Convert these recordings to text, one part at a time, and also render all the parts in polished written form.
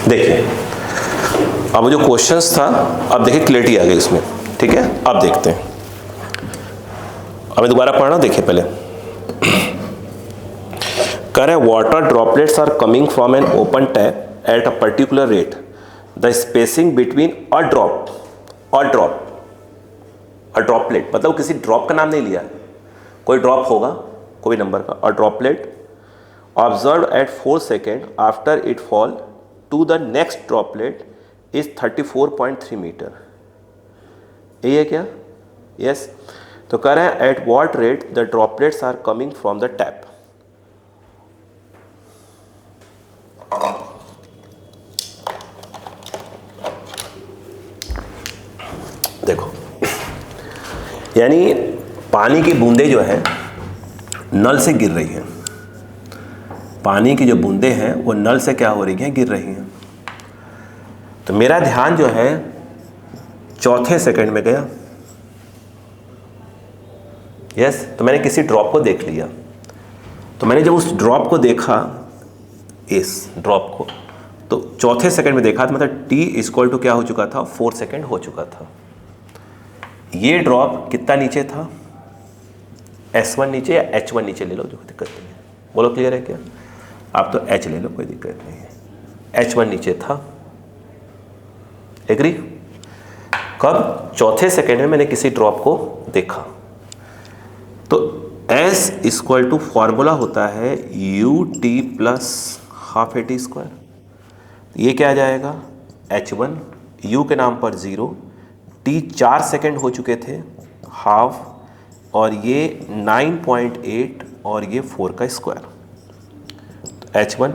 देखिए अब जो क्वेश्चंस था, अब देखिए क्लियरिटी आ गई इसमें, ठीक है। अब देखते हैं, अब दोबारा पढ़ना, देखिए पहले कह रहे हैं water droplets are coming from an open tap at a particular rate, the spacing between a droplet, मतलब किसी ड्रॉप का नाम नहीं लिया, कोई ड्रॉप होगा कोई नंबर का, a droplet observe at 4 second after it fall to the next droplet is 34.3 metre. यही है क्या? यस। तो कह रहे हैं at what rate the droplets are coming from the tap. देखो, यानी पानी की बूंदें जो है नल से गिर रही हैं, पानी की जो बूंदें हैं वो नल से क्या हो रही हैं, गिर रही हैं। तो मेरा ध्यान जो है चौथे सेकंड में गया, यस। तो मैंने किसी ड्रॉप को देख लिया, तो मैंने जब उस ड्रॉप को देखा, इस ड्रॉप को, तो चौथे सेकंड में देखा, तो मतलब t इक्वल टू क्या हो चुका था, 4 सेकंड हो चुका था। ये ड्रॉप कितना नीचे था, S1 नीचे या H1 नीचे ले लो, जो दिक्कत नहीं है। बोलो क्लियर है क्या? आप तो H ले लो, कोई दिक्कत नहीं है। H1 नीचे था, एग्री? कब? चौथे सेकंड में मैंने किसी ड्रॉप को देखा। तो S इक्वल टू फॉर्मूला होता है ut plus half AT square. ये क्या आ जाएगा, H1, U के नाम पर 0, T 4 सेकंड हो चुके थे, हाफ, और ये 9.8 और ये 4 का स्क्वायर। तो H1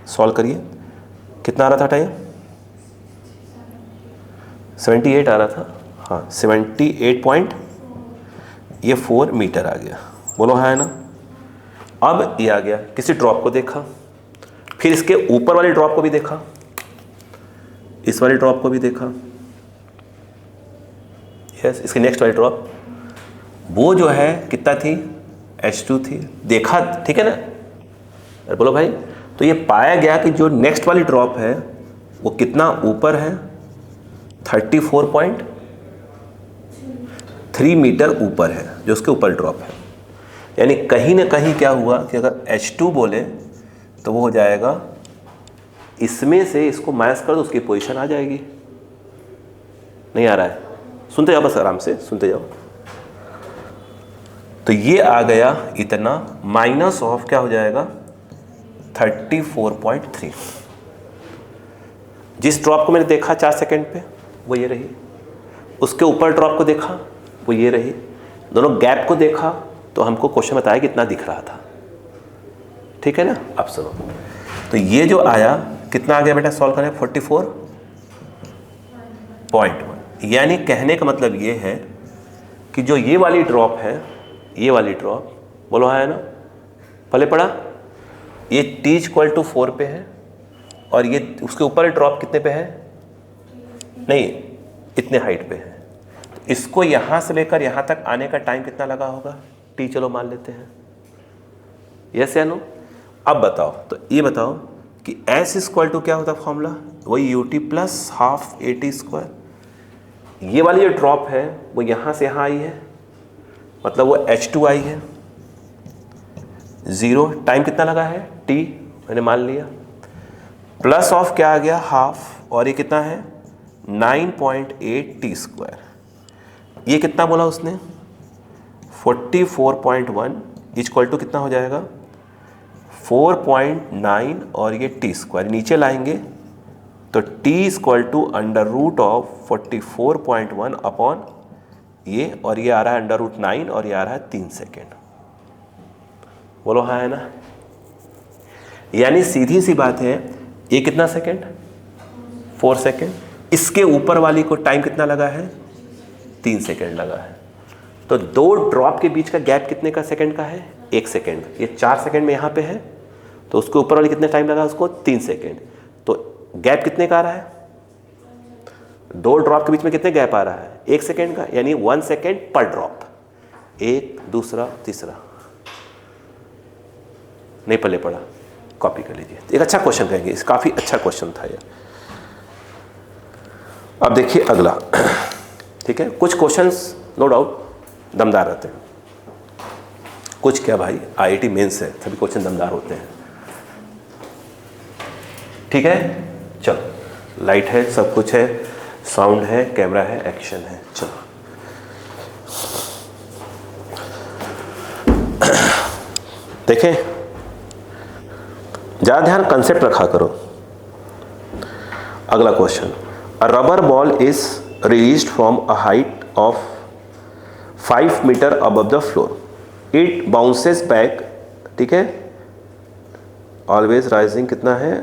सॉल्व करिए, कितना आ रहा था टाइम? 78 आ रहा था, हाँ 78 पॉइंट, ये 4 मीटर आ गया। बोलो हाँ है ना। अब ये आ गया, किसी ड्रॉप को देखा, फिर इसके ऊपर वाले ड्रॉप को भी देखा, इस वाले ड्रॉप को भी देखा, यस। इसके नेक्स्ट वाली ड्रॉप, वो जो है कितना थी, H2 थी, देखा, ठीक है ना। बोलो भाई, तो ये पाया गया कि जो नेक्स्ट वाली ड्रॉप है वो कितना ऊपर है, 34.3 मीटर ऊपर है, जो उसके ऊपर ड्रॉप है। यानी कहीं ना कहीं क्या हुआ कि अगर H2 बोले तो वो हो जाएगा, इसमें से इसको माइनस कर दो, उसकी पोजीशन आ जाएगी। नहीं आ रहा है? सुनते जाओ, बस आराम से सुनते जाओ। तो ये आ गया इतना, माइनस ऑफ क्या हो जाएगा, 34.3। जिस ड्रॉप को मैंने देखा 4 सेकंड पे, वो ये रही। उसके ऊपर ड्रॉप को देखा, वो ये रही। दोनों गैप को देखा तो हमको क्वेश्चन बताया कितना दिख रहा था, ठीक है ना। अब सुनो, तो ये जो आया कितना आ गया बेटा, सॉल्व करें, 44.1। यानी कहने का मतलब ये है कि जो ये वाली ड्रॉप है, ये वाली ड्रॉप, बोलो हाँ है ना, पहले पढ़ा, ये t इक्वल टू 4 पे है, और ये उसके ऊपर ड्रॉप कितने पे है, नहीं इतने हाइट पे है। इसको यहाँ से लेकर यहाँ तक आने का टाइम कितना लगा होगा, t चलो मान लेते हैं, यस या नो। अब बताओ, तो ये बताओ कि S इक्वल टू क्या होता है फॉर्मूला, वही ut plus half AT square. ये वाली जो ड्रॉप है वो यहाँ से यहाँ आई है, मतलब वो H2 आई है, 0, टाइम कितना लगा है, t मैंने मान लिया, प्लस ऑफ क्या आ गया, हाफ, और ये कितना है 9.8 t स्क्वायर। ये कितना बोला उसने, 44.1 इक्वल टू कितना हो जाएगा, 4.9 और ये t स्क्वायर नीचे लाएंगे तो t equal to under root of 44.1 upon ये, और ये आ रहा है अंडर रूट 9 और ये आ रहा है 3 सेकेंड। बोलो हाँ है ना। यानी सीधी सी बात है, ये कितना सेकेंड, 4 सेकेंड। इसके ऊपर वाली को टाइम कितना लगा है, 3 सेकेंड लगा है। तो दो ड्रॉप के बीच का गैप कितने का सेकेंड का है, 1 सेकेंड। ये 4 सेकेंड में यहाँ पे है, तो उसके ऊपर वाली कितने टाइम लगा उसको, 3 सेकेंड। तो गैप कितने का आ रहा है, दो ड्रॉप के बीच में कितने गैप आ रहा है, 1 सेकेंड का, यानी 1 सेकेंड पर ड्रॉप, एक दूसरा तीसरा। नहीं पहले पढ़ा, कॉपी कर लीजिए। एक अच्छा क्वेश्चन कहेंगे, काफ़ी अच्छा क्वेश्चन था ये। अब देखिए अगला, ठीक है, कुछ क्वेश्चंस नो डाउट दमदार रहते हैं, कुछ क्या भाई आईआईटी मेंस है, सभी क्वेश्चन दमदार होते हैं। ठीक है, चलो लाइट है, सब कुछ है, साउंड है, कैमरा है, एक्शन है, चलो देखें, ज़्यादा ध्यान कंसेप्ट रखा करो। अगला question, a rubber ball is released from a height of 5 metre above the floor, it bounces back, ठीक है, ऑलवेज राइजिंग कितना है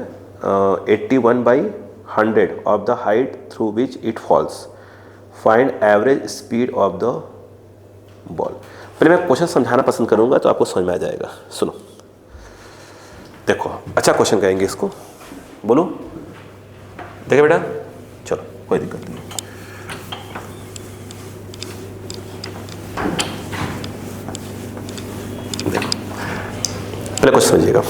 81/100 of the height through which it falls, find average speed of the ball. पहले मैं question समझाना पसंद करूंगा तो आपको समझ में आ जाएगा। सुनो, देखो अच्छा क्वेश्चन कहेंगे इसको, बोलो, देखे बेटा, चलो कोई दिक्कत नहीं। देखो पहले क्वेश्चन समझिएगा,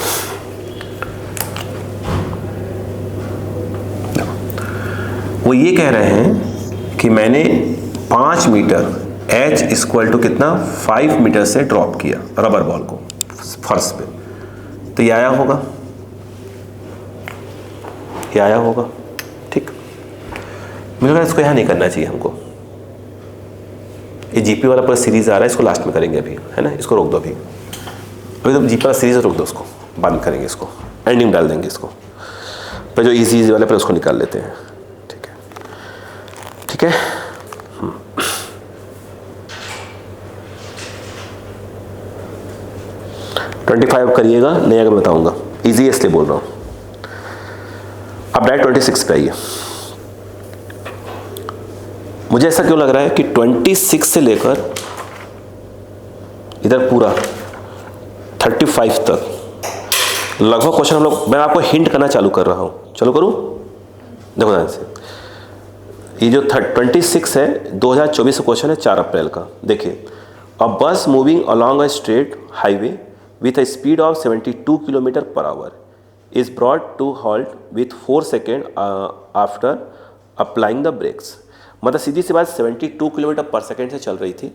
वो ये कह रहे हैं कि मैंने 5 मीटर h इक्वल टू कितना 5 मीटर से ड्रॉप किया रबर बॉल को फर्श पे, तो ये आया होगा, ये आया होगा, ठीक। मुझे लगा इसको यहाँ नहीं करना चाहिए हमको, ये जीपी वाला पूरा सीरीज आ रहा है, इसको लास्ट में करेंगे अभी, है ना, इसको रोक दो अभी तो जीपी वाला सीरीज रोक दो, उसको बाद में करेंगे, इसको एंडिंग डाल देंगे, इसको पर जो इजी वाले पर उसको निकाल लेते हैं, ठीक है, ठीक है। 25 करिएगा, नहीं अगर बताऊंगा, इजी है इसलिए बोल रहा हूं। अब डायरेक्ट 26 पे आइए। मुझे ऐसा क्यों लग रहा है कि 26 से लेकर इधर पूरा 35 तक लगभग क्वेश्चन हम लोग, मैं आपको हिंट करना चालू कर रहा हूं, चलो करूं, देखो ध्यान से, ये जो 26 है 2024 का क्वेश्चन है, 4 अप्रैल का। देखिए, अ बस moving along a straight highway with a speed of 72 km per hour is brought to halt with 4 seconds after applying the brakes। मतलब सीधी सी बात 72 किलोमीटर पर सेकेंड से चल रही थी,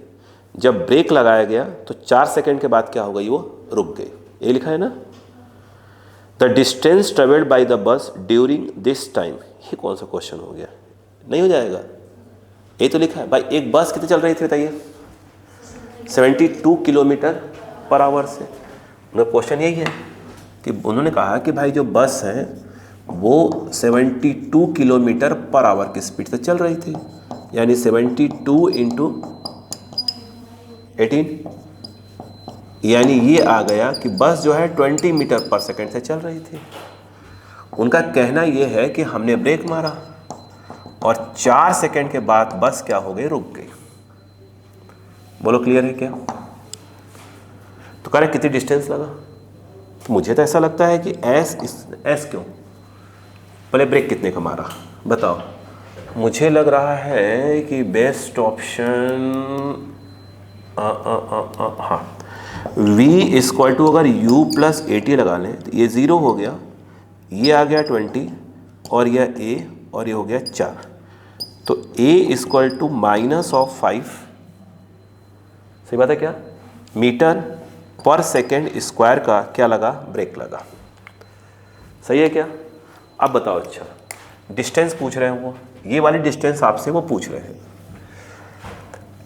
जब ब्रेक लगाया गया तो 4 सेकेंड के बाद क्या हो गई, वो रुक गई। ये लिखा है ना, the distance travelled by the bus during this time. ये कौन सा क्वेश्चन हो गया, नहीं हो जाएगा, ये तो लिखा है भाई। एक बस कितनी चल रही थी बताइए, 72 किलोमीटर पर आवर से। उनका क्वेश्चन यही है कि उन्होंने कहा कि भाई जो बस है वो 72 किलोमीटर पर आवर की स्पीड से चल रही थी, यानी 72 इंटू 18, यानी ये आ गया कि बस जो है 20 मीटर पर सेकंड से चल रही थी। उनका कहना ये है कि हमने ब्रेक मारा और 4 सेकंड के बाद बस क्या हो गई, रुक गई। बोलो क्लियर है क्या? तो कह रहे कितनी डिस्टेंस लगा, तो मुझे तो ऐसा लगता है कि एस क्यों, पहले ब्रेक कितने का मारा बताओ। मुझे लग रहा है कि बेस्ट ऑप्शन हाँ, v इक्वल टू अगर u प्लस 80 लगा लें तो ये 0 हो गया, ये आ गया 20 और यह a और ये हो गया 4, तो a इक्वल टू -5, सही बात है क्या, मीटर पर सेकेंड स्क्वायर का क्या लगा, ब्रेक लगा। सही है क्या? अब बताओ, अच्छा डिस्टेंस पूछ रहे हैं वो, ये वाली डिस्टेंस आपसे वो पूछ रहे हैं।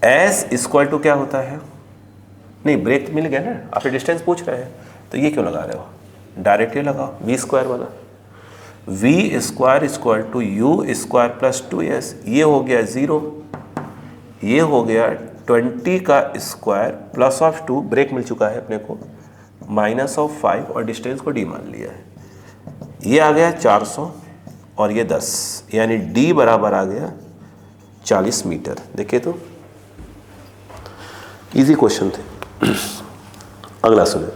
एस इक्वल टू क्या होता है, नहीं ब्रेक मिल गया ना, आपसे डिस्टेंस पूछ रहे हैं, तो ये क्यों लगा रहे हो, डायरेक्ट ये लगाओ वी स्क्वायर वाला, V square equal to U square plus 2s, ये हो गया 0, ये हो गया 20 का स्क्वायर प्लस ऑफ 2, ब्रेक मिल चुका है अपने को, -5 और डिस्टेंस को d मान लिया है, ये आ गया 400 और ये 10, यानी d बराबर आ गया 40 मीटर। देखिए तो इजी क्वेश्चन थे। अगला सुनिए,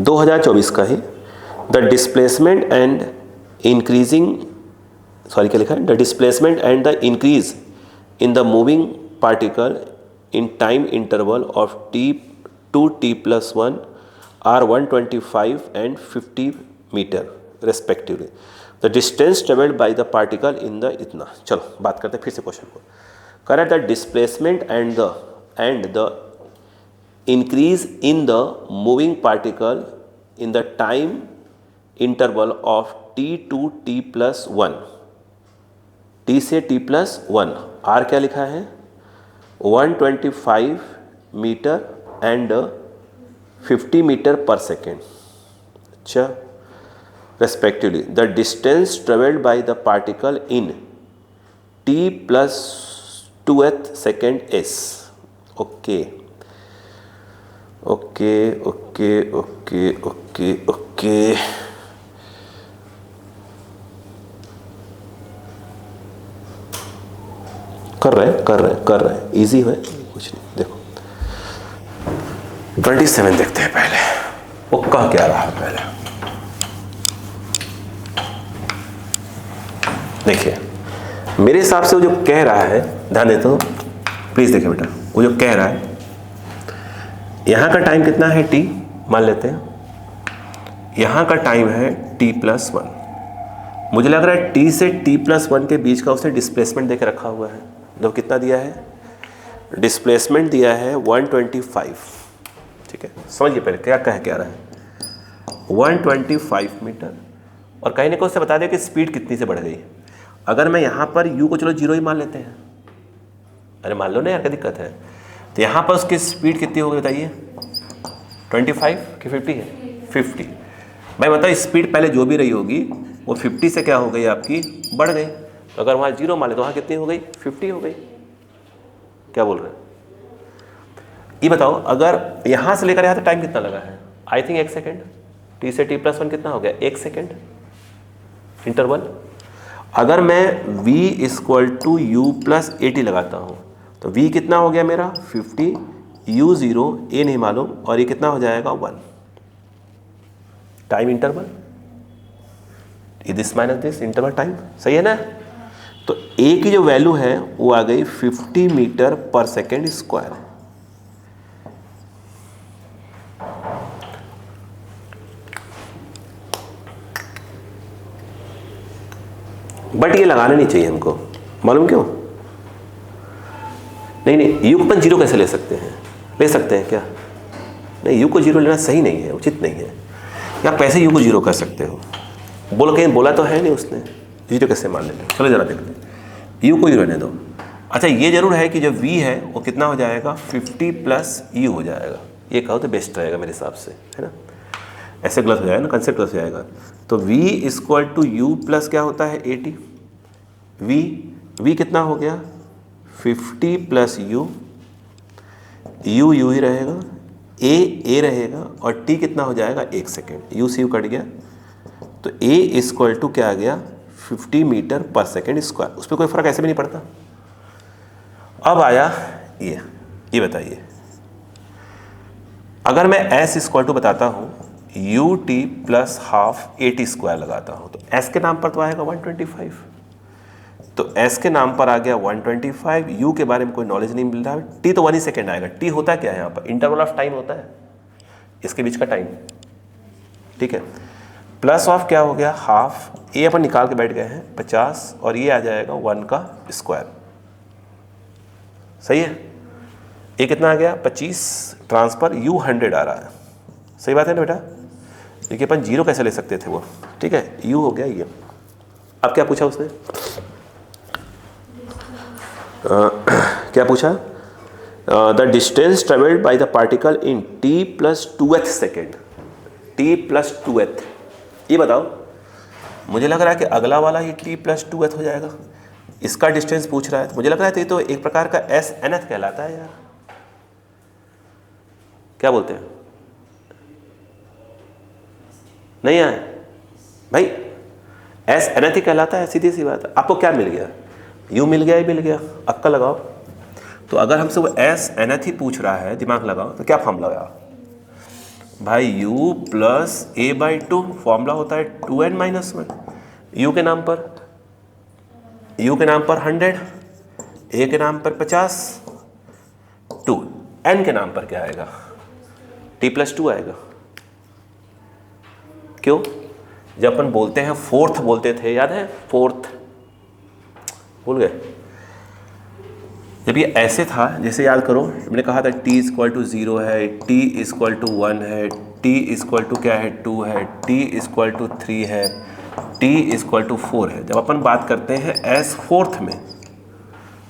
2024 का ही, the displacement and increasing, sorry क्या लिखा है, the displacement and the increase in the moving particle in time interval of t to t plus 1 are 125 and 50 meter respectively the distance travelled by the particle in the इतना। चलो बात करते हैं फिर से क्वेश्चन को। Correct the displacement and the increase in the moving particle in the time interval of t to t+1, t से t+1। r क्या लिखा है 125 मीटर एंड 50 मीटर पर सेकेंड। अच्छा, respectively the distance travelled by the particle in t+2th second s। Okay okay okay okay okay okay कर रहे हैं easy है कुछ नहीं। देखो 27 देखते हैं पहले, वो कह क्या रहा है पहले। देखिए मेरे हिसाब से वो जो कह रहा है, ध्यान देते हो प्लीज देखिए बेटा, वो जो कह रहा है यहां का टाइम कितना है t, मान लेते हैं यहां का टाइम है t+1। मुझे लग रहा है t से t+1 के बीच का उसने डिस्प्लेसमेंट देके रखा हुआ है। तो कितना दिया है, डिस्प्लेसमेंट दिया है 125। ठीक है, समझिए पहले क्या रहा है 125 मीटर, और कहीं ना कहीं उससे बता दिया कि स्पीड कितनी से बढ़ गई। अगर मैं यहाँ पर u को चलो 0 ही मान लेते हैं, अरे मान लो ना यार, क्या दिक्कत है। तो यहाँ पर उसकी स्पीड कितनी होगी बताइए, 25 कि 50 है, 50। भाई मतलब स्पीड पहले जो भी रही होगी वो 50 से क्या हो गई आपकी, बढ़ गई। तो अगर वहाँ 0 मान ले तो वहाँ कितनी हो गई, 50 हो गई। क्या बोल रहे हैं ये बताओ। अगर यहाँ से लेकर यहाँ तक टाइम कितना लगा है, आई थिंक 1 सेकेंड। t से t+1 कितना हो गया, 1 सेकेंड इंटरवल। अगर मैं v = u+80 लगाता हूँ तो v कितना हो गया मेरा 50, u0 a नहीं मालूम, और ये कितना हो जाएगा 1 time interval, this minus this interval time. सही है ना। तो a की जो वैल्यू है वो आ गई 50 मीटर पर सेकेंड स्क्वायर। बट ये लगाना नहीं चाहिए हमको, मालूम क्यों, नहीं u को अपन 0 कैसे ले सकते हैं, ले सकते हैं क्या, नहीं u को 0 लेना सही नहीं है, उचित नहीं है। या पैसे u को 0 कर सकते हो, बोलो कहीं बोला तो है नहीं उसने, 0 कैसे मान लेते। चलो जरा देखते हैं, u को 0 रहने दो। अच्छा ये जरूर है कि जो v है वो कितना हो जाएगा 50 + u हो जाएगा, ये कहो तो बेस्ट रहेगा मेरे हिसाब से, है ना। ऐसे गलत हो जाएगा ना, कंसेप्ट गलत हो जाएगा। तो v = u+ क्या होता है 80। v कितना हो गया 50 + u, u ही रहेगा, a रहेगा, और t कितना हो जाएगा 1 सेकेंड, u से u कट गया। तो a = क्या आ गया 50 मीटर पर सेकेंड स्क्वायर। उस पर कोई फर्क ऐसे भी नहीं पड़ता। अब आया ये बताइए, अगर मैं s = बताता हूँ ut + ½ AT² लगाता हूँ तो s के नाम पर तो आएगा 125। तो s के नाम पर आ गया 125, u के बारे में कोई नॉलेज नहीं मिल रहा है। t तो 1 ही सेकेंड आएगा। t होता क्या है यहाँ पर, इंटरवल ऑफ टाइम होता है, इसके बीच का टाइम। ठीक है, प्लस ऑफ क्या हो गया हाफ, a अपन निकाल के बैठ गए हैं 50, और ये आ जाएगा 1 का स्क्वायर। सही है, a कितना आ गया 25, ट्रांसफर u 100 आ रहा है। सही बात है ना बेटा। देखिए अपन 0 कैसे ले सकते थे वो, ठीक है, u हो गया ये। अब क्या पूछा उसने, क्या पूछा, the distance travelled by the particle in t+2th second, t+2th। ये बताओ, मुझे लग रहा है कि अगला वाला ही t+2th हो जाएगा। इसका डिस्टेंस पूछ रहा है तो मुझे लग रहा है तो एक प्रकार का s_nth कहलाता है यार। क्या बोलते हैं, नहीं आए भाई, s_nth ही कहलाता है, सीधी सी बात है। आपको क्या मिल गया, u मिल गया, ही मिल गया, अक्का लगाओ। तो अगर हमसे वो s_nth ही पूछ रहा है, दिमाग लगाओ, तो क्या फॉर्मूला लगा भाई, u + a/2 फॉर्मूला होता है 2n-1। u के नाम पर 100, a के नाम पर 50, 2, n के नाम पर क्या आएगा t+2 आएगा। क्यों, जब अपन बोलते हैं फोर्थ बोलते थे, याद है फोर्थ, भूल गए? जब ये ऐसे था, जैसे याद करो मैंने कहा था t इक्वल टू 0 है, t इक्वल टू 1 है, t इक्वल टू क्या है 2 है, t इक्वल टू 3 है, t इक्वल टू 4 है। जब अपन बात करते हैं एस फोर्थ में,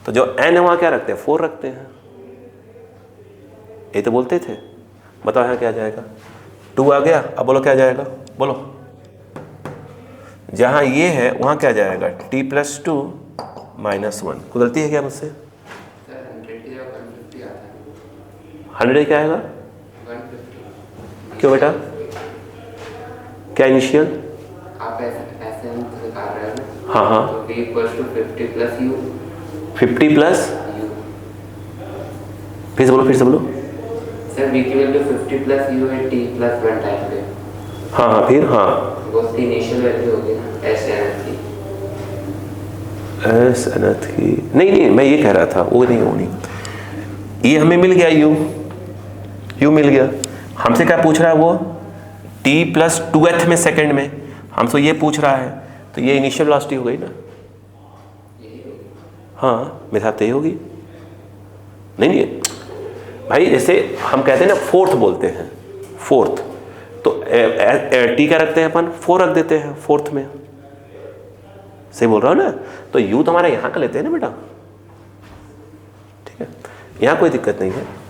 तो जो n है वहाँ क्या रखते हैं, 4 रखते हैं। ये तो बोलते थे। बताओ यहाँ क्या जाएगा, 2 आ गया। अब बोलो क्या जाएगा, बोलो। जहाँ ये है वहाँ क्या जाएगा, t प्लस 2 माइनस 1। कोई गलती है क्या मुझसे? 100 क्या आएगा, 150। क्यों बेटा, क्या इनिशियल? आप ऐसे निकाल रहे हो ना? हाँ हाँ, तो v equals to 50 plus u। 50 plus u। फिर से बोलो, फिर से बोलो। सर v की वैल्यू 50 प्लस u है t प्लस 1 टाइम पे। हाँ हाँ, फिर हाँ, वो उसकी इनिशियल वैल्यू होगी ना, s nth की। एस अनंत की नहीं नहीं, मैं ये कह रहा था, वो नहीं, वो नहीं। ये हमें मिल गया u मिल गया। हमसे क्या पूछ रहा है वो, t प्लस 2th में सेकंड में, हमसे ये पूछ रहा है, तो ये इनिशियल वेलोसिटी हो गई ना। हाँ मेरे साथ यही होगी। नहीं नहीं भाई, जैसे हम कहते हैं ना फोर्थ बोलते हैं, फोर्थ, तो टी क्या रखते हैं अपन, 4 रख देते हैं फोर्थ में। सही बोल रहा हो ना? तो यू तो हमारा यहाँ का लेते हैं ना बेटा, ठीक है, यहाँ कोई दिक्कत नहीं है।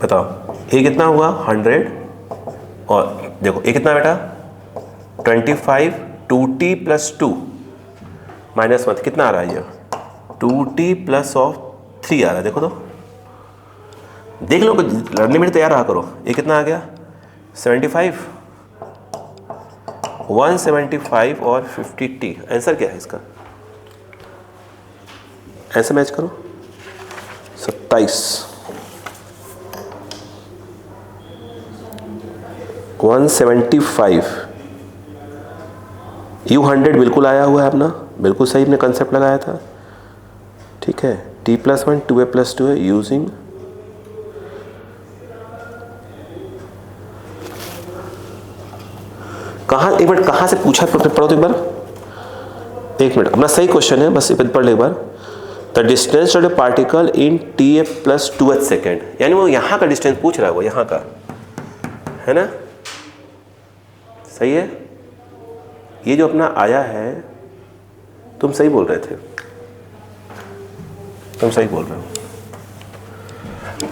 बताओ ये कितना हुआ, 100, और देखो ये कितना बेटा 25, 2t प्लस 2 माइनस 1 कितना आ रहा है, ये 2t प्लस ऑफ 3 आ रहा है। देखो तो देख लो, लड़ने में तैयार रहा करो। ये कितना आ गया 75, 175 और 50t। आंसर क्या है इसका, ऐसे मैच करो, 27, 175, u100 बिल्कुल आया हुआ है अपना, बिल्कुल सही हमने कंसेप्ट लगाया था, ठीक है। t प्लस 1 2a प्लस 2 है, यूजिंग कहाँ, एक मिनट कहाँ से पूछा पढ़ो तो एक बार, एक मिनट, अपना सही क्वेश्चन है, बस पढ़ ले एक बार। The distance of the particle in T plus 2th second, यानी वो यहाँ का डिस्टेंस पूछ रहा है, वो यहाँ का है ना, सही है। ये जो अपना आया है, तुम सही बोल रहे थे, तुम सही बोल रहे हो,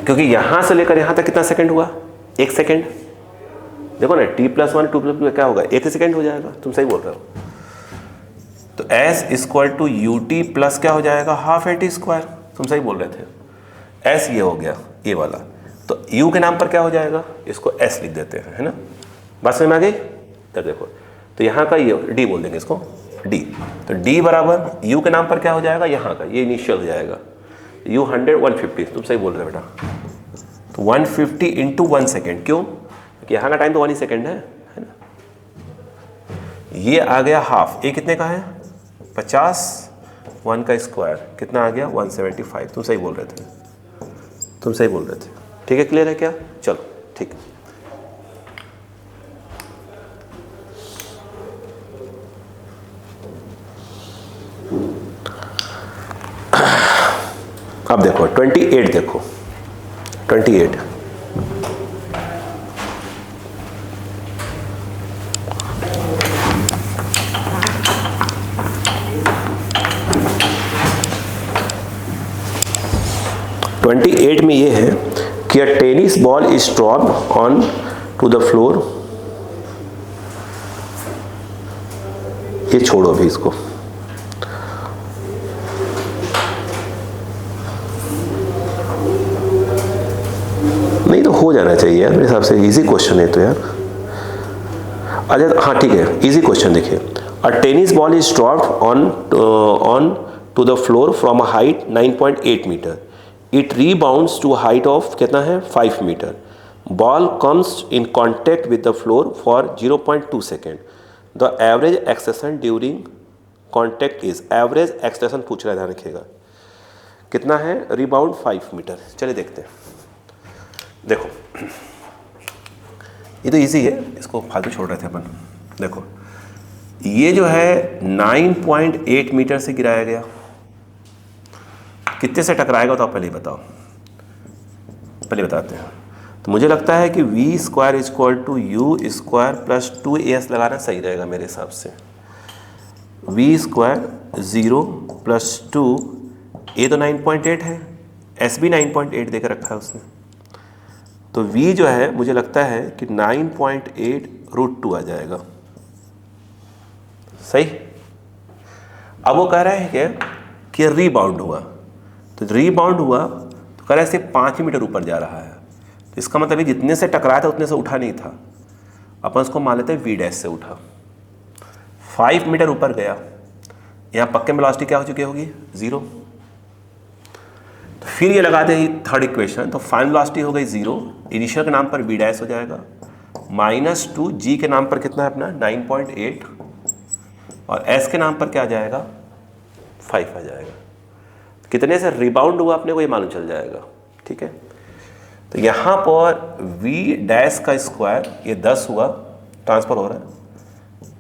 क्योंकि यहां से लेकर यहां तक कितना सेकंड हुआ, 1 सेकंड। देखो ना, t प्लस 1 2 प्लस 2 क्या होगा, 1 सेकंड हो जाएगा, तुम सही बोल रहे हो। तो s equal to U T plus क्या हो जाएगा, हाफ ए टी स्क्वायर, तुम सही बोल रहे थे। s ये हो गया, ये वाला, तो u के नाम पर क्या हो जाएगा, इसको s लिख देते हैं, है ना। बात समझ में आ गई? तब देखो, तो यहाँ का ये d बोल देंगे इसको, d, तो d बराबर u के नाम पर क्या हो जाएगा, यहाँ का ये इनिशियल हो जाएगा, u100 150, तुम सही बोल रहे हो बेटा। तो 150 इंटू 1 सेकेंड, क्यों, क्योंकि यहाँ का टाइम तो 1 ही सेकेंड है ना। ये आ गया हाफ, ये कितने का है 50, 1 का स्क्वायर कितना आ गया 175, तुम सही बोल रहे थे, तुम सही बोल रहे थे, ठीक है। क्लियर है क्या, चलो ठीक है। अब देखो 28, देखो 28, में ये है कि a tennis ball is dropped on to the floor. ये छोड़ो अभी इसको, नहीं तो हो जाना चाहिए यार मेरे हिसाब से, इजी क्वेश्चन है तो यार। अच्छा हाँ ठीक है, इजी क्वेश्चन देखिए। A tennis ball is dropped on to the floor from a height 9.8 metre. It rebounds to height of कितना है 5 metre. Ball comes in contact with the floor for 0.2 second. The average acceleration during contact is, average acceleration पूछ रहा है, ध्यान रखिएगा कितना है, rebound 5 metre. चलिए देखते हैं, देखो ये तो इजी है, इसको फालतू छोड़ रहे थे अपन। देखो ये जो है 9.8 मीटर से गिराया गया, कितने से टकराएगा तो आप पहले बताओ, पहले बताते हैं। तो मुझे लगता है कि V square equal to U square plus 2as लगाना सही रहेगा मेरे हिसाब से। वी स्क्वायर 0 प्लस 2, ए तो 9.8 है, एस भी 9.8 देकर रखा है उसने, तो v जो है मुझे लगता है कि 9.8√2 आ जाएगा। सही। अब वो कह रहा है क्या कि रीबाउंड हुआ, तो रीबाउंड हुआ तो कह रहा है सिर्फ 5 मीटर ऊपर जा रहा है, तो इसका मतलब जितने से टकराया था उतने से उठा नहीं था, अपन उसको मान लेते हैं v डैश से उठा। 5 मीटर ऊपर गया, यहाँ पक्के में वेलोसिटी क्या हो चुकी होगी 0। तो फिर ये लगाते हैं थर्ड इक्वेशन, तो फाइनल वेलोसिटी हो गई 0, इनिशियल के नाम पर v डैश हो जाएगा, -2 g के नाम पर कितना है अपना 9.8, और s के नाम पर क्या आ जाएगा 5 आ जाएगा। तो कितने से रिबाउंड हुआ अपने को ये मालूम चल जाएगा। ठीक है, तो यहाँ पर v डैश का स्क्वायर ये 10 हुआ, ट्रांसफर हो रहा है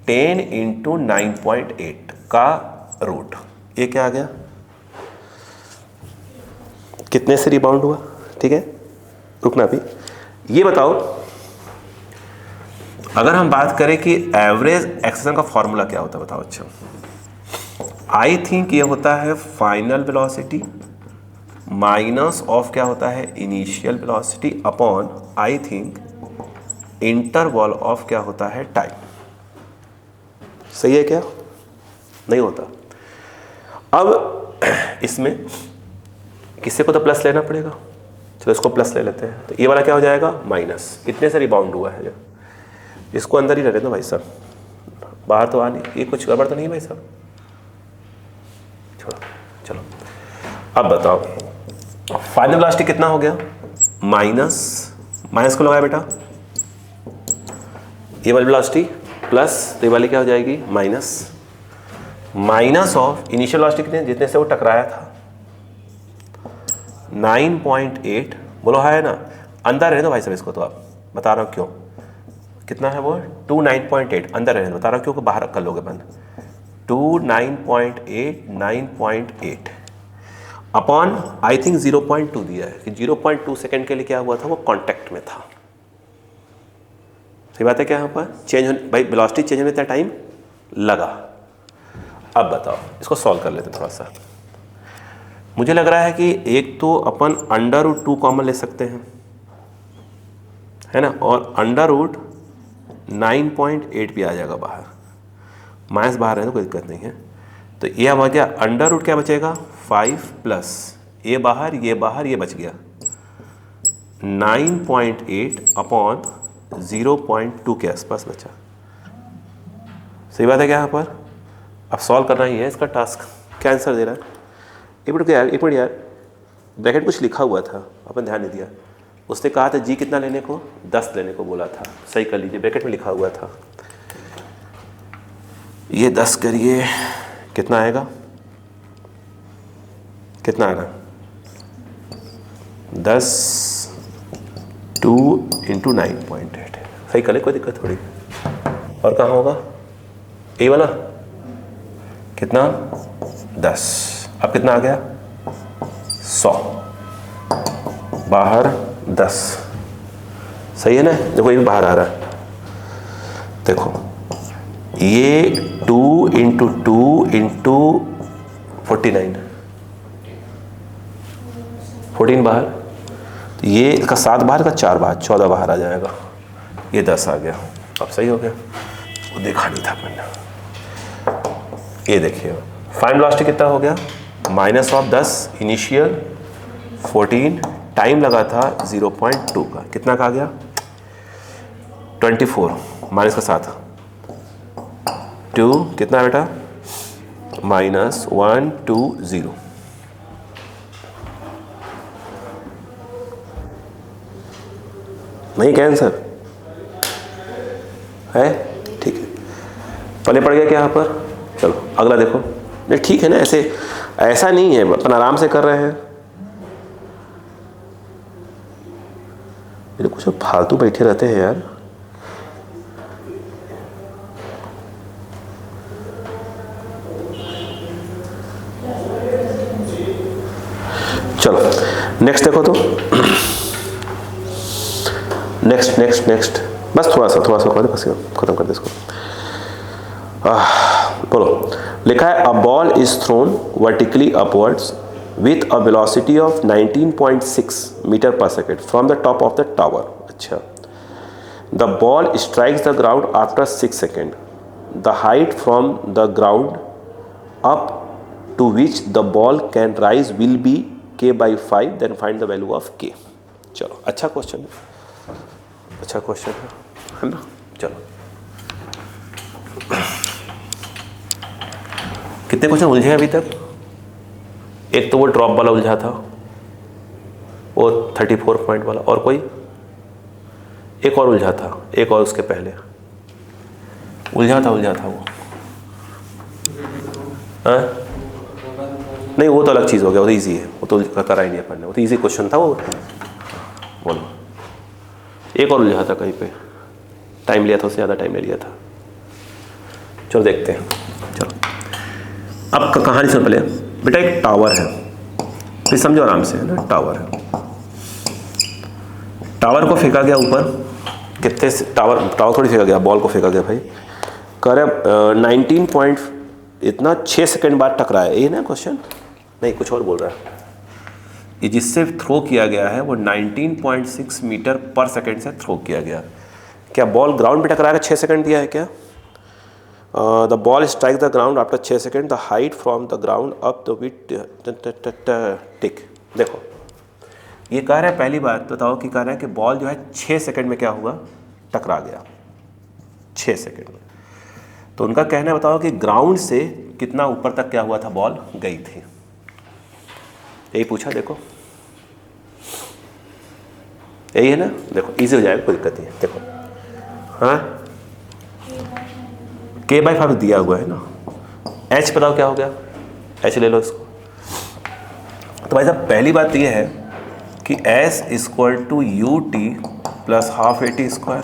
10 इंटू 9.8 का रूट, ये क्या आ गया, कितने से रिबाउंड हुआ। ठीक है, रुकना अभी। ये बताओ अगर हम बात करें कि एवरेज एक्सेलरेशन का फॉर्मूला क्या होता है, बताओ। अच्छा आई थिंक ये होता है फाइनल वेलोसिटी माइनस ऑफ क्या होता है initial velocity upon I think interval of क्या होता है टाइम। सही है क्या, नहीं होता। अब इसमें किससे को तो प्लस लेना पड़ेगा, चलो इसको प्लस ले लेते हैं, तो ये वाला क्या हो जाएगा माइनस, कितने से रिबाउंड हुआ है, इसको अंदर ही रह देना भाई साहब, बाहर तो आ नहीं, ये कुछ गड़बड़ तो नहीं है भाई साहब, छोड़ो। चलो अब बताओ फाइनल वेलोसिटी कितना हो गया, माइनस को लगाया बेटा, ये वाली वेलोसिटी प्लस, तो ये वाली क्या हो जाएगी माइनस ऑफ इनिशियल वेलोसिटी कितने, जितने से वो टकराया था 9.8, बोलो है ना, अंदर रहने दो भाई साहब इसको, तो आप बता रहा हूँ क्यों, कितना है वो 2 9.8, अंदर रहने दो, बता रहा हूँ क्योंकि बाहर कर लोगे बंद। 2 9.8 अपॉन आई थिंक 0.2 दिया है कि 0.2 सेकेंड के लिए क्या हुआ था, वो कांटेक्ट में था। सही बात है क्या, यहाँ पर चेंज होने भाई वेलोसिटी चेंज होने इतना टाइम लगा। अब बताओ इसको सॉल्व कर लेते थोड़ा सा। मुझे लग रहा है कि एक तो अपन √2 कॉमन ले सकते हैं, है ना, और √9.8 भी आ जाएगा बाहर, माइनस बाहर है तो कोई दिक्कत नहीं है। तो ये अब आ गया √ क्या बचेगा 5 प्लस ये बाहर ये बच गया 9.8 अपॉन 0.2 के आसपास बचा। सही बात है क्या यहाँ पर, अब सॉल्व करना ही है इसका टास्क। क्या आंसर दे रहा है, एक मिनट यार, ब्रैकेट कुछ लिखा हुआ था अपन ध्यान नहीं दिया, उसने कहा था जी कितना लेने को 10 लेने को बोला था, सही कर लीजिए, ब्रैकेट में लिखा हुआ था। ये 10 करिए कितना आएगा 10 2 इंटू 9.8, सही कर ले, कोई दिक्कत थोड़ी। और कहाँ होगा ए वाला, कितना 10, अब कितना आ गया 100, बाहर 10, सही है ना, देखो ये बाहर आ रहा है, देखो ये 2 इंटू 2 इंटू 49 14 बाहर, तो ये इसका 7 बाहर का 4 बाहर 14 बाहर आ जाएगा, ये 10 आ गया। अब सही हो गया, वो देखा नहीं था मैंने। ये देखिए फाइनल वेलोसिटी कितना हो गया माइनस ऑफ 10 इनिशियल 14, टाइम लगा था 0.2 का, कितना का आ गया 24 माइनस का 7 2, कितना बेटा -120, नहीं क्या आंसर है, ठीक है पहले पड़ गया क्या यहाँ पर। चलो अगला देखो, नहीं ठीक है ना, ऐसा नहीं है, अपन आराम से कर रहे हैं, मेरे कुछ फालतू बैठे रहते हैं यार। चलो नेक्स्ट देखो तो, नेक्स्ट बस थोड़ा सा कर दे, बस खत्म कर दे इसको। बोलो, लिखा है a ball is thrown vertically upwards with a velocity of 19.6 metre पर second from the top of the tower. अच्छा, the ball strikes the ground after 6 second, the height from the ground up to which the ball can rise will be k/5, then find the value of k। चलो अच्छा question है ना। चलो कितने question उलझे अभी तक? एक तो वो ड्रॉप वाला उलझा था, वो 34 पॉइंट वाला, और कोई एक और उलझा था, एक और उसके पहले उलझा था वो। हाँ नहीं, वो तो अलग चीज़ हो गया, वो तो ईजी है, वो तो करा ही नहीं है पढ़ने, वो तो ईजी क्वेश्चन था वो। बोलो, एक और उलझा था कहीं पे, टाइम लिया था, उससे ज़्यादा टाइम ले लिया था। चलो देखते हैं। चलो अब कहानी सुन पहले। बेटा एक टावर है, फिर समझो आराम से, है ना। टावर है, टावर को फेंका गया ऊपर, कितने टावर थोड़ी फेंका गया, बॉल को फेंका गया भाई। कह रहे 19 पॉइंट इतना 6 सेकंड बाद टकराया, ये ना क्वेश्चन, नहीं कुछ और बोल रहा है। ये जिससे थ्रो किया गया है वो 19.6 मीटर पर सेकंड से थ्रो किया गया। क्या बॉल ग्राउंड पे टकराएगा? 6 सेकंड दिया है क्या? The ball strike the ground after 6 second, the height from the ground up the wit tick. देखो ये कह रहा है, पहली बात बताओ कि कह रहा है कि बॉल जो है 6 सेकंड में क्या हुआ, टकरा गया 6 सेकंड में। तो उनका कहना है बताओ कि ग्राउंड से कितना ऊपर तक क्या हुआ था, बॉल गई थी, यही पूछा। देखो यही है ना, देखो इजी हो जाएगा, कोई दिक्कत नहीं है। देखो हाँ, k/5 दिया हुआ है ना, h बताओ क्या हो गया, h ले लो इसको। तो भाई साहब पहली बात ये है कि s = ut + ½ at²।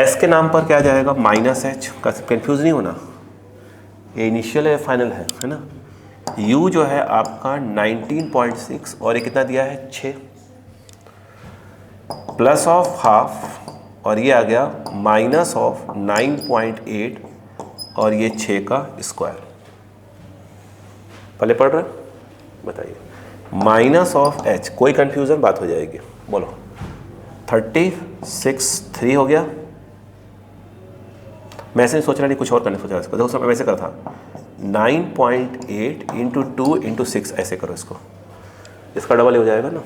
s के नाम पर क्या जाएगा, -h का, कंफ्यूज नहीं होना, ये इनिशियल है फाइनल है ना। u जो है आपका 19.6 और ये कितना दिया है, 6 +½ और ये आ गया -9.8 और ये 6 का स्क्वायर। पहले पढ़ रहे बताइए, -h, कोई कंफ्यूजन बात हो जाएगी। बोलो 36 हो गया। मैं ऐसे नहीं सोच रहा, नहीं कुछ और करने सोच रहा इसको। देखो मैं वैसे करा था 9.8 × 2 × 6, ऐसे करो इसको, इसका डबल हो जाएगा ना,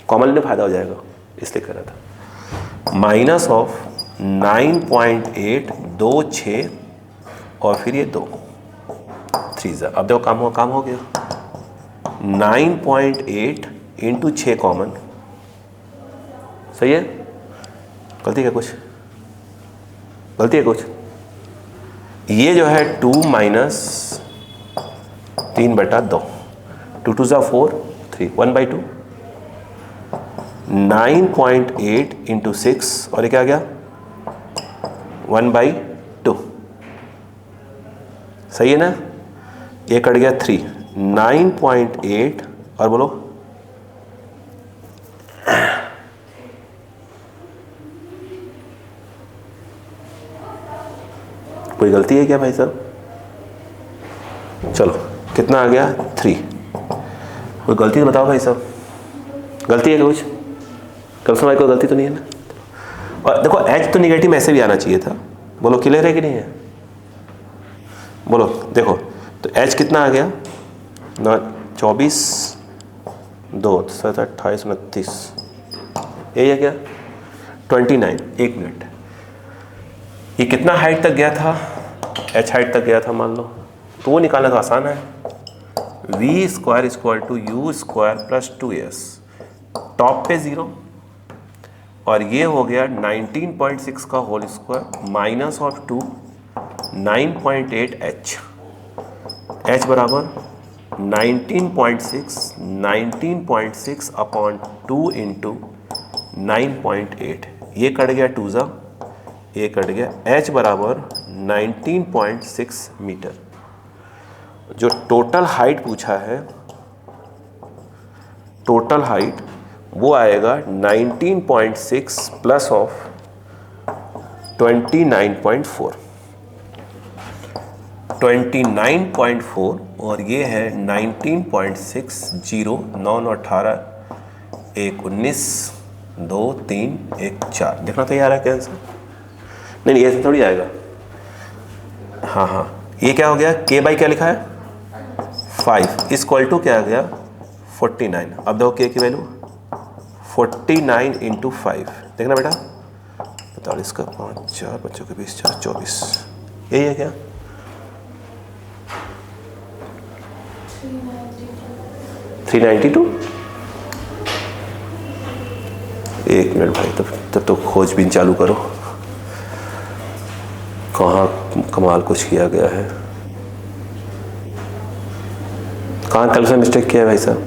कॉमन में फायदा हो जाएगा, इसलिए कर रहा था। -9.8 2 6 और फिर ये 2 3। अब देखो काम हो गया। 9.8 × 6 कॉमन, सही है? गलती है कुछ? ये जो है 2 - 3/2, 2 2 = 4, 3 1/2, 9.8 × 6 और ये क्या आ गया, 1/2, सही है ना। ये कट गया 3, 9.8 और बोलो कोई गलती है क्या भाई साहब? चलो कितना आ गया, 3। कोई गलती तो बताओ भाई साहब, गलती है कुछ? कल से भाई कोई गलती तो नहीं है ना। और देखो h तो निगेटिव ऐसे भी आना चाहिए था। बोलो क्लियर है कि नहीं है? बोलो देखो, तो h कितना आ गया, 24 2 7 28 29, यही है क्या, 29। 1 मिनट, ये कितना हाइट तक गया था, h हाइट तक गया था मान लो, तो वो निकालना तो आसान है। v² = u² + 2s, टॉप पे 0 और ये हो गया 19.6 का होल स्क्वायर -2 9.8 h। h बराबर 19.6 अपॉन 2 × 9.8, ये कट गया 2 ज़ा, ये कट गया, h बराबर 19.6 मीटर। जो टोटल हाइट पूछा है टोटल हाइट वो आएगा 19.6 प्लस ऑफ 29.4, 29.4 और ये है 19.60, 9 9 18, 1 19, 2 3 1 4। देखना तैयार है क्या आंसर? नहीं ऐसे थोड़ी आएगा। हाँ, ये क्या हो गया? k बाई क्या लिखा है? 5 इक्वल टू क्या आ गया? 49। अब देखो k की वैल्यू 49 इंटू 5। देखना बेटा 45 का 5 4 बच्चों के 20 4 24, यही है क्या? 392। एक मिनट भाई, तब तो खोजबीन चालू करो, कहाँ कमाल कुछ किया गया है, कहाँ कल से मिस्टेक किया है भाई साहब?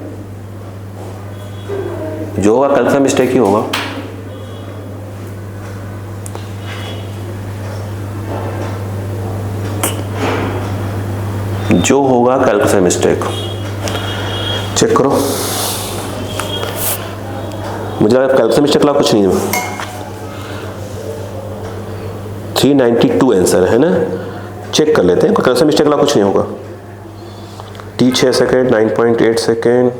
जो होगा कल से मिस्टेक ही होगा। जो होगा कल से मिस्टेक। चेक करो, मुझे लगा कल से मिस्टेक ला कुछ नहीं है। 392 आंसर है ना? चेक कर लेते हैं, कल से मिस्टेक ला कुछ नहीं होगा। t 6 सेकेंड, 9.8 सेकेंड,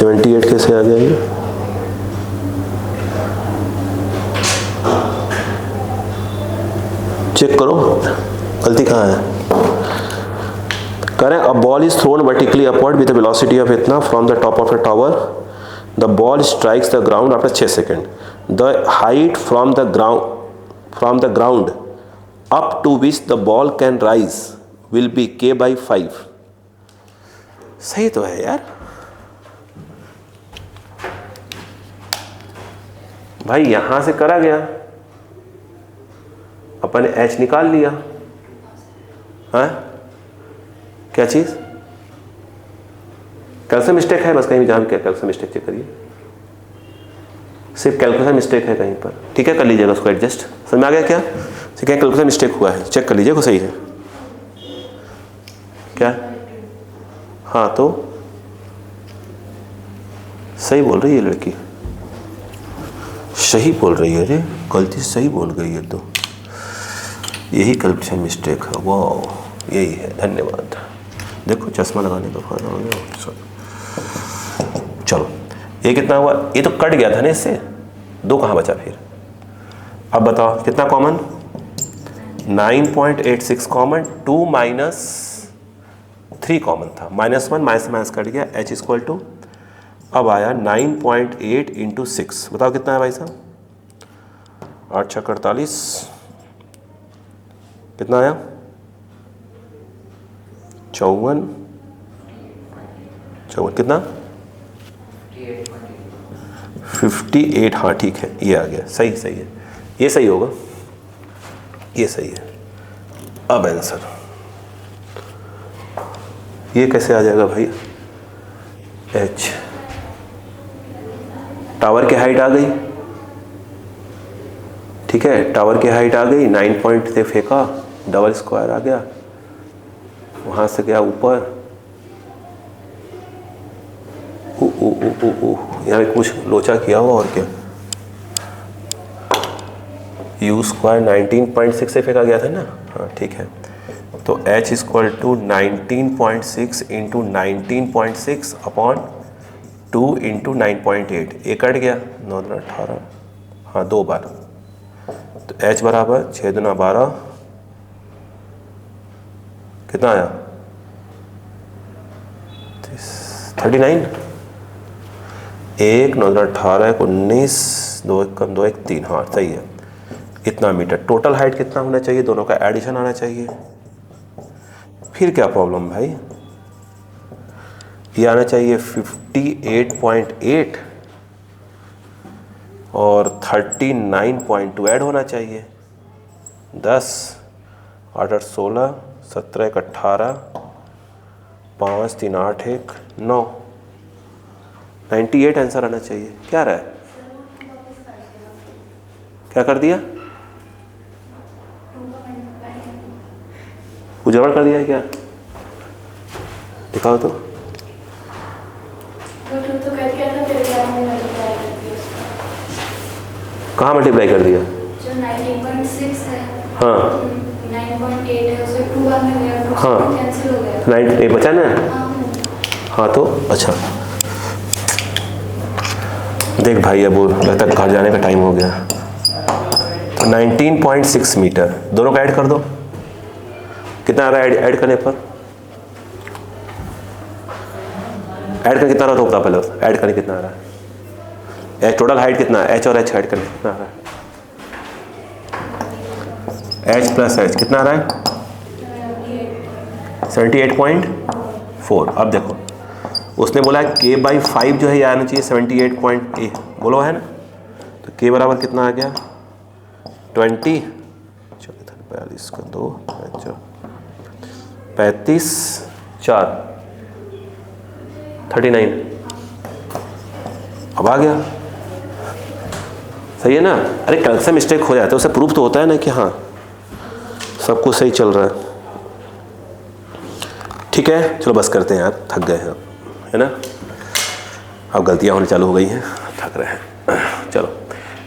$78 कैसे आ गया ये? चेक करो गलती कहाँ है। करें a ball is thrown vertically upward with velocity of इतना from the top of a tower, the ball strikes the ground after 6 second, the height from the ground up to which the ball can rise will be k by 5। सही तो है यार भाई, यहां से करा गया, अपन ने h निकाल लिया। हाँ क्या चीज? कैलकुलेशन मिस्टेक है बस, कहीं भी जहां भी कैलकुलेशन मिस्टेक चेक करिए, सिर्फ कैलकुलेशन मिस्टेक है कहीं पर, ठीक है? कर लीजिएगा उसको एडजस्ट। समझ में आ गया क्या? ठीक है, कैलकुलेशन मिस्टेक हुआ है, चेक कर लीजिएगा सही है क्या? हाँ तो सही बोल रही है लड़की, सही बोल रही है। अरे गलती सही बोल गई है, तो यही कैलकुलेशन मिस्टेक है। वाह यही है, धन्यवाद। देखो चश्मा लगाने का फायदा हो गया। चलो ये कितना हुआ? ये तो कट गया था ना इससे, 2 कहाँ बचा फिर? अब बताओ कितना कॉमन? 9.86 कॉमन, 2 माइनस 3 कॉमन था, -1 माइनस कट गया, h इक्वल टू अब आया 9.8 इंटू 6। बताओ कितना है भाई साहब? 8 6 48, कितना आया? 54 कितना? 58। हाँ ठीक है, ये आ गया, सही है, ये सही होगा, ये सही है। अब आंसर ये कैसे आ जाएगा भाई? h टावर की हाइट आ गई, ठीक है, टावर की हाइट आ गई, 9 पॉइंट से फेंका, डबल स्क्वायर आ गया, वहां से गया ऊपर, यहाँ पे कुछ लोचा किया हुआ और क्या, u स्क्वायर 19.6 से फेंका गया था ना? हाँ ठीक है, तो h equal to 19.6 into 19.6 upon 2 into 9.8, ये कट गया, 9 2 18, हाँ 2 बार, तो h बराबर 6 2 12, कितना आया? 39। 1 9 18 19, 2 1 कम 2 1 3, हाँ सही है। इतना मीटर। टोटल हाइट कितना होना चाहिए? दोनों का एडिशन आना चाहिए। फिर क्या प्रॉब्लम भाई? ये आना चाहिए 58.8 और 39.2 ऐड होना चाहिए। 10 8 8 16, 17 1 18, 5 3 8 1 9, 98 आंसर आना चाहिए। क्या रहा है? क्या कर दिया? कुछ गड़बड़ कर दिया है क्या? दिखाओ तो। कहाँ मल्टीप्लाई कर दिया? जो 9.6 है, हाँ 9.8 है, उसे 2 बार में गया, तो हाँ। कैंसिल हो गया। 9 बचा ना? हाँ तो अच्छा देख भाई, अब लगता है घर जाने का टाइम हो गया। तो 19.6 मीटर दोनों का ऐड कर दो। कितना आ रहा है ऐड करने पर? ऐड करके कितना आ रहा है? पहले ऐड करने कितना आ रहा है? टोटल हाइट कितना है? एच और एच ऐड करके कितना आ रहा है? एच प्लस एच कितना आ रहा है? 78.4। अब देखो उसने बोला k/5 जो है ये आना चाहिए 78.8, बोलो है ना? तो k बराबर कितना आ गया? 20, 42 का 2, 35, 4, 39। अब आ गया, सही है ना? अरे कल से मिस्टेक हो जाता है, उसे प्रूफ तो होता है ना कि हाँ सब कुछ सही चल रहा है। ठीक है चलो बस करते हैं यार, थक गए हैं अब, है ना? अब गलतियां होनी चालू हो गई हैं, थक रहे हैं। चलो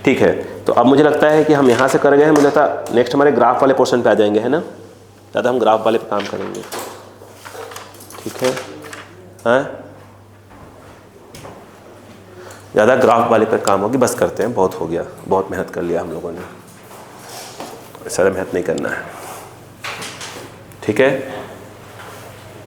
ठीक है, तो अब मुझे लगता है कि हम यहाँ से कर गए हैं। मुझे लगता है नेक्स्ट हमारे ग्राफ वाले पोर्शन पे आ जाएंगे, है ना? ज़्यादा हम ग्राफ वाले पे काम करेंगे, ठीक है? हाँ ज़्यादा ग्राफ वाले पर काम होगी, बस करते हैं, बहुत हो गया, बहुत मेहनत कर लिया हम लोगों ने, ज़्यादा मेहनत नहीं करना है, ठीक है?